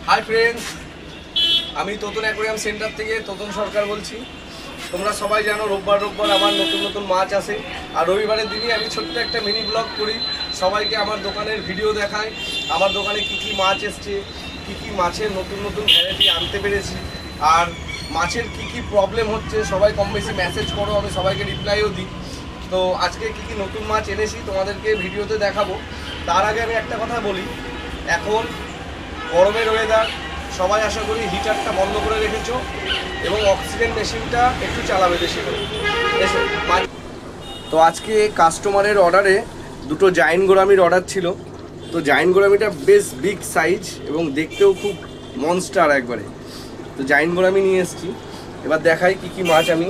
Hi friends, আমি Totan aquarium centre থেকে তোতন সরকার বলছি। তোমরা সবাই জানো রোববার আমার নতুন নতুন মাছ আসে, আর রবিবারের দিনই আমি ছোট্ট একটা মিনি ব্লগ করি, সবাইকে আমার দোকানের ভিডিও দেখাই, আমার দোকানে কী কী মাছ এসছে, কী কী মাছের নতুন নতুন ভ্যারাইটি আনতে পেরেছি, আর মাছের কী কী প্রবলেম হচ্ছে সবাই কম বেশি মেসেজ করো, আমি সবাইকে রিপ্লাইও দিই। তো আজকে কী কী নতুন মাছ এনেছি তোমাদেরকে ভিডিওতে দেখাবো। তার আগে আমি একটা কথা বলি, এখন গরমের ওয়েদার, সবাই আশা করি হিটারটা বন্ধ করে রেখেছো এবং অক্সিজেন মেশিনটা একটু চালাবে বেশি করে। এসো। তো আজকে কাস্টমারের অর্ডারে দুটো জায়েন্ট গোরামির অর্ডার ছিল। তো জায়েন্ট গোরামিটা বেশ বিগ সাইজ এবং দেখতেও খুব মনস্টার একবারে। তো জায়েন্ট গোরামি নিয়ে এসেছি। এবার দেখাই কী কী মাছ আমি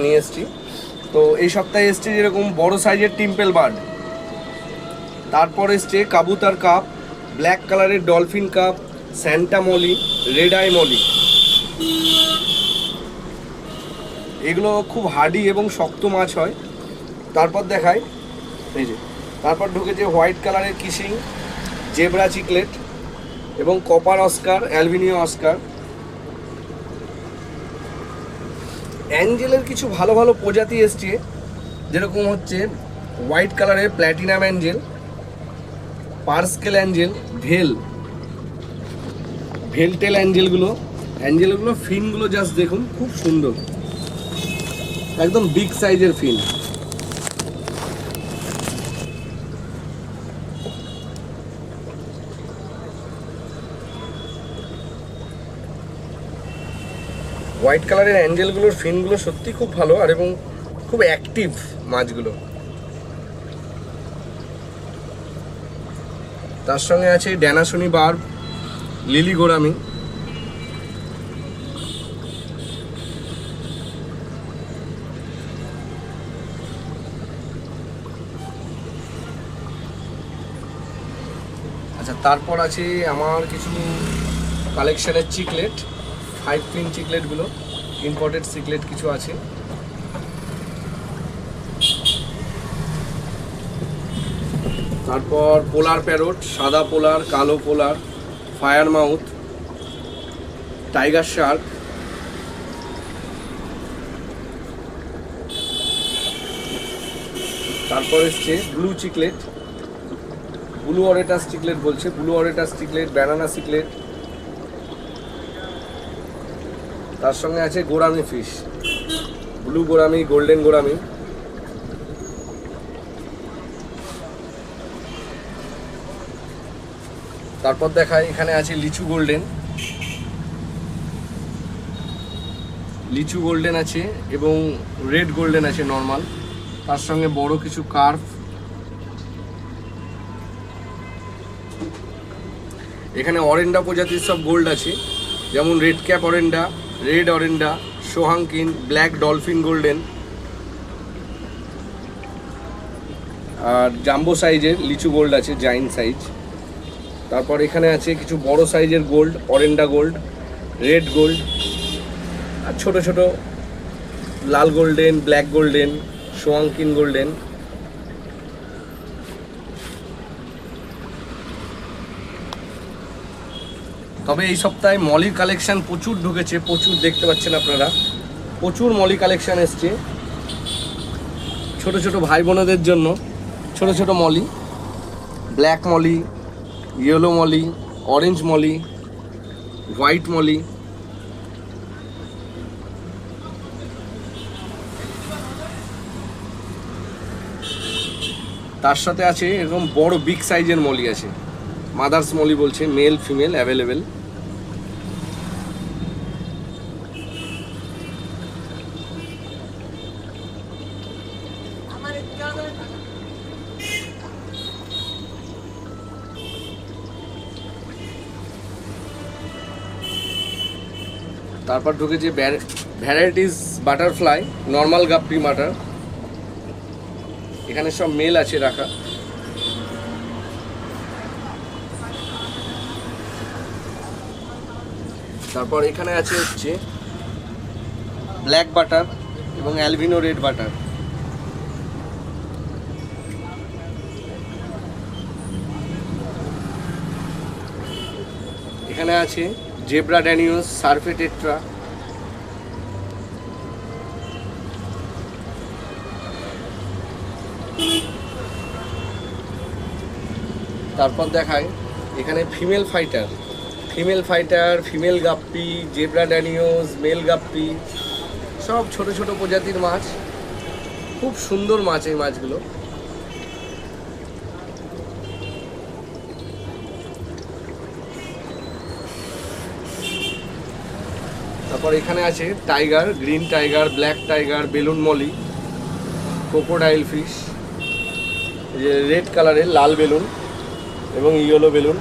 নিয়ে এসেছি। তো এই সপ্তাহে এসছে যেরকম বড় সাইজের টিম্পেল বার্ড, তারপর এসছে কাবুতার কাপ, ব্ল্যাক কালারের ডলফিন কাপ, santa molly, red eye molly. এগুলো খুব হার্ডি এবং শক্ত মাছ হয়। তারপর দেখায় এই যে, তারপর ঢুকেছে হোয়াইট কালারের কিসিং, জেব্রা চিকলেট এবং কপার অস্কার, অ্যালবিনিও অস্কার। অ্যাঞ্জেলের কিছু ভালো ভালো প্রজাতি এসছে, যেরকম হচ্ছে হোয়াইট কালারের প্ল্যাটিনাম অ্যাঞ্জেল, পার্সকেল অ্যাঞ্জেল, ভেলটেল অ্যাঞ্জেলগুলো ফিনগুলো জাস্ট দেখুন, খুব সুন্দর, একদম বিগ সাইজের ফিন। হোয়াইট কালারের অ্যাঞ্জেলগুলোর ফিনগুলো সত্যি খুব ভালো আর এবং খুব অ্যাক্টিভ মাছগুলো। তার সঙ্গে আছে ড্যানাসনি বার্ব, লিলি গোরামি। আচ্ছা, তারপর আছে আমার কিছু কালেকশনের চিকলেট, 5 পিন চিকলেটগুলো, ইম্পোর্টেড চিকলেট কিছু আছে। তারপর পোলার প্যারট, সাদা পোলার, কালো পোলার, ফায়ার মাউথ, টাইগার শার্ক, তারপর এসছে ব্লু চিকলেট, ব্লু অরেটাস চিকলেট বলছে, ব্লু অরেটাস চিকলেট, ব্যানানা চিকলেট। তার সঙ্গে আছে gourami fish, blue gourami, golden gourami. তারপর দেখায় এখানে আছে লিচু গোল্ডেন আছে এবং রেড গোল্ডেন আছে নর্মাল। তার সঙ্গে বড় কিছু কার্ভ। এখানে অরেন্ডা প্রজাতির সব গোল্ড আছে, যেমন red cap অরেন্ডা, red অরেন্ডা, সোহাঙ্কিন, black dolphin golden আর জাম্বো সাইজের লিচু গোল্ড আছে, জাইন্ট সাইজ। তারপর এখানে আছে কিছু বড় সাইজের গোল্ড, অরেন্ডা গোল্ড, রেড গোল্ড আর ছোট ছোট লাল গোল্ডেন, ব্ল্যাক গোল্ডেন, সোয়াঙ্কিন গোল্ডেন। তবে এই সপ্তাহে মলির কালেকশান প্রচুর ঢুকেছে, প্রচুর দেখতে পাচ্ছেন আপনারা, প্রচুর মলি কালেকশান এসছে ছোট ছোট ভাই বোনদের জন্য। ছোট ছোট molly, black molly, yellow molly, orange molly, white molly. তার সাথে আছে এরকম বড় বিগ সাইজের মলি আছে, মাদার্স মলি বলছে, মেল ফিমেল অ্যাভেলেবেল। তারপর ঢুকেছে ভ্যারাইটিস বাটারফ্লাই, নর্মাল গাপ্পি মাটার। এখানে সব মেল আছে রাখা। তারপর এখানে আছে হচ্ছে ব্ল্যাক বাটার এবং অ্যালবিনো রেড বাটার। এখানে আছে জেব্রা ড্যানিওস, সার্ফে টেট্রা, তারপর দেখায় এখানে female fighter, female guppy, zebra danios, male guppy, সব ছোট ছোট প্রজাতির মাছ। খুব সুন্দর মাছ এই মাছগুলো। তারপর এখানে আছে tiger, green tiger, black tiger, balloon Moli, crocodile fish, যে রেড কালারের লাল বেলুন এবং yellow balloon,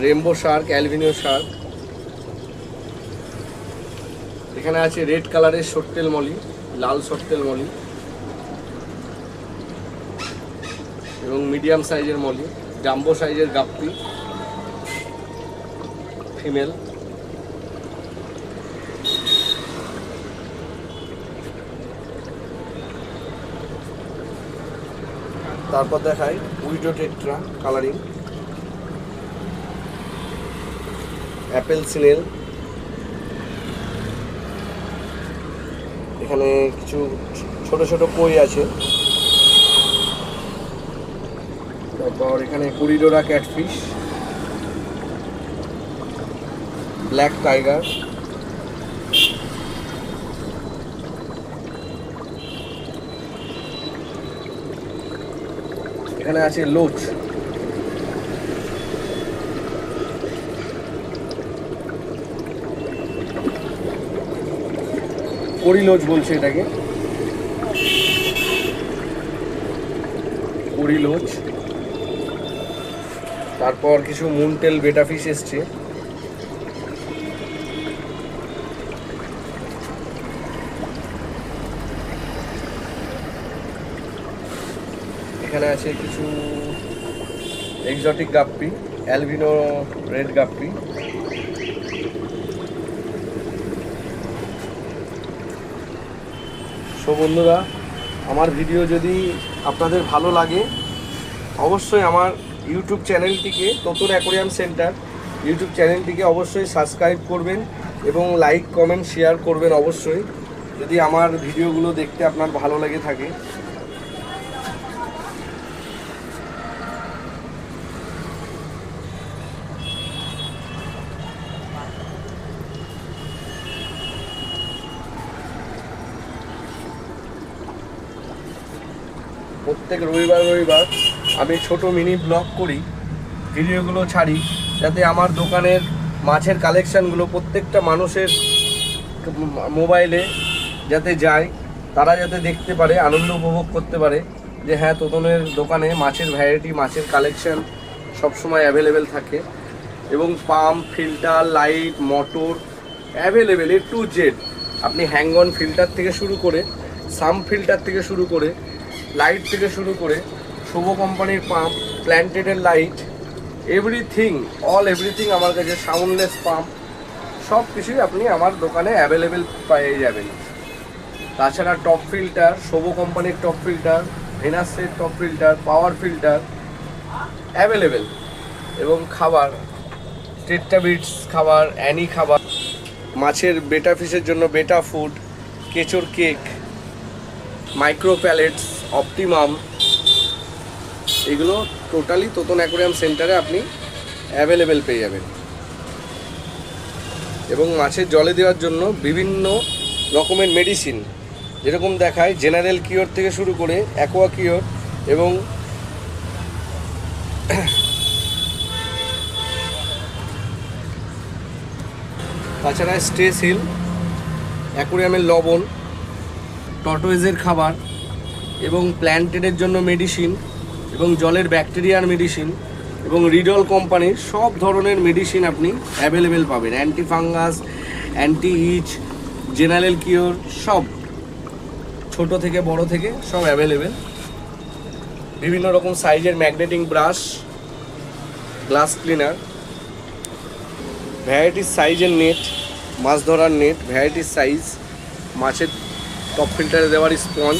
Rambo Shark, albino Shark. এখানে আছে রেড কালারের শর্টেল মলি, লাল শর্টেল মলি এবং মিডিয়াম সাইজের মলি, জাম্বো সাইজের গাপ্পি ফিমেল। তারপর দেখায় উইডো টেট্রা কালারিং, অ্যাপেল সিনেল। এখানে কিছু ছোট ছোট কই আছে। তারপর এখানে কুরিডোরা ক্যাটফিশ, ব্ল্যাক টাইগার, এখানে আছে লোচ, করিলোচ বলছে এটাকে, করিলোচ। তারপর কিছু মুনটেল বেটা ফিশ এসছে। এখানে আছে কিছু এক্সোটিক গাপ্পি, অ্যালবিনো রেড গাপ্পি। সো বন্ধুরা, আমার ভিডিও যদি আপনাদের ভালো লাগে অবশ্যই আমার ইউটিউব চ্যানেলটিকে, তোতন অ্যাকোয়ারিয়াম সেন্টার ইউটিউব চ্যানেলটিকে অবশ্যই সাবস্ক্রাইব করবেন এবং লাইক কমেন্ট শেয়ার করবেন অবশ্যই, যদি আমার ভিডিওগুলো দেখতে আপনার ভালো লেগে থাকে। প্রত্যেক রবিবার আমি ছোট মিনি ব্লগ করি, ভিডিওগুলো ছাড়ি, যাতে আমার দোকানের মাছের কালেকশানগুলো প্রত্যেকটা মানুষের মোবাইলে যাতে যায়, তারা যাতে দেখতে পারে, আনন্দ উপভোগ করতে পারে যে হ্যাঁ, তোতনের দোকানে মাছের ভ্যারাইটি, মাছের কালেকশান সবসময় অ্যাভেলেবেল থাকে। এবং pump, filter, light, motor available A to Z। আপনি হ্যাঙ্গন ফিল্টার থেকে শুরু করে, সাম ফিল্টার থেকে শুরু করে, লাইট থেকে শুরু করে, শুভ কোম্পানির পাম্প, প্ল্যান্টেডের লাইট, এভরিথিং আমার কাছে, সাউন্ডলেস পাম্প, সব কিছুই আপনি আমার দোকানে অ্যাভেলেবেল পেয়ে যাবেন। তাছাড়া টপ ফিল্টার, শুভ কোম্পানির টপ ফিল্টার, ভেনাসের top filter, power filter available. এবং খাবার, টেট্রাবিটস খাবার, অ্যানি খাবার, মাছের বেটা ফিশের জন্য বেটা ফুড, কেঁচোর কেক, মাইক্রো প্যালেটস, অপটিমাম, এগুলো টোটালি তোতন অ্যাকোয়ারিয়াম সেন্টারে আপনি অ্যাভেলেবেল পেয়ে যাবেন। এবং মাছের জলে দেওয়ার জন্য বিভিন্ন রকমের মেডিসিন, যেরকম দেখায় জেনারেল কিওর থেকে শুরু করে অ্যাকোয়া কিওর এবং তাছাড়া স্ট্রেস হিল, অ্যাকোয়ারিয়ামের লবণ, টর্টোয়েজের খাবার এবং প্ল্যান্টেডের জন্য মেডিসিন এবং জলের ব্যাকটেরিয়ার মেডিসিন এবং রিডল কোম্পানির সব ধরনের মেডিসিন আপনি অ্যাভেলেবেল পাবেন। Anti fungus, anti itch, general cure, সব ছোট থেকে বড় থেকে সব অ্যাভেলেবেল। বিভিন্ন রকম সাইজের ম্যাগনেটিং ব্রাশ, গ্লাস ক্লিনার, ভ্যারাইটিস সাইজের নেট, মাছ ধরার নেট, ভ্যারাইটিস সাইজ, মাছের টপ ফিল্টারে দেওয়ার স্পঞ্জ,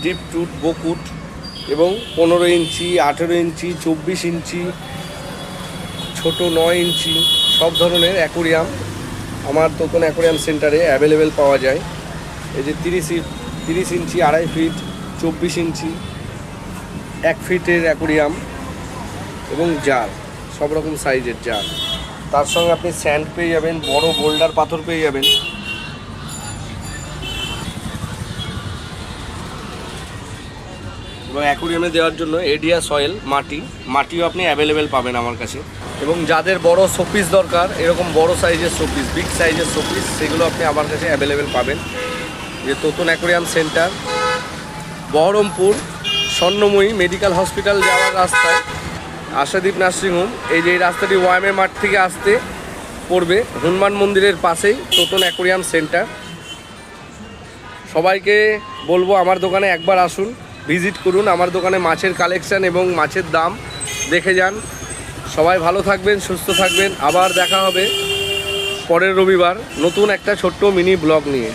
ডিপ টুট, বকুট, এবং 15 ইঞ্চি, 18 ইঞ্চি, 24 ইঞ্চি, ছোট 9 ইঞ্চি সব ধরনের অ্যাকোরিয়াম আমার তোতন অ্যাকোরিয়াম সেন্টারে অ্যাভেলেবেল পাওয়া যায়। এই যে 30 ইঞ্চি, 2.5 ফিট, 24 ইঞ্চি, 1 ফিটের অ্যাকোরিয়াম এবং জার, সব রকম সাইজের জার। তার সঙ্গে আপনি স্যান্ড পেয়ে যাবেন, বড় বোল্ডার পাথর পেয়ে যাবেন। এবং অ্যাকোরিয়ামে দেওয়ার জন্য এডিয়া সয়েল মাটিও আপনি অ্যাভেলেবেল পাবেন আমার কাছে। এবং যাদের বড় শোপিস দরকার, এরকম বড় সাইজের শোপিস, বিগ সাইজের শোপিস, সেগুলো আপনি আমার কাছে অ্যাভেলেবেল পাবেন। যে Totan aquarium centre, Baharampur Swarnamoyee medical hospital যাওয়ার রাস্তায় আশাদীপ নার্সিংহোম, এই যে এই রাস্তাটি ওয়াইএমএ মাঠ থেকে আসতে পড়বে, হনুমান মন্দিরের পাশেই তোতন অ্যাকোরিয়াম সেন্টার। সবাইকে বলবো আমার দোকানে একবার আসুন, ভিজিট করুন। আমার দোকানে মাছের কালেকশান এবং মাছের দাম দেখে যান। সবাই ভালো থাকবেন, সুস্থ থাকবেন। আবার দেখা হবে পরের রবিবার নতুন একটা ছোট্ট মিনি ব্লগ নিয়ে।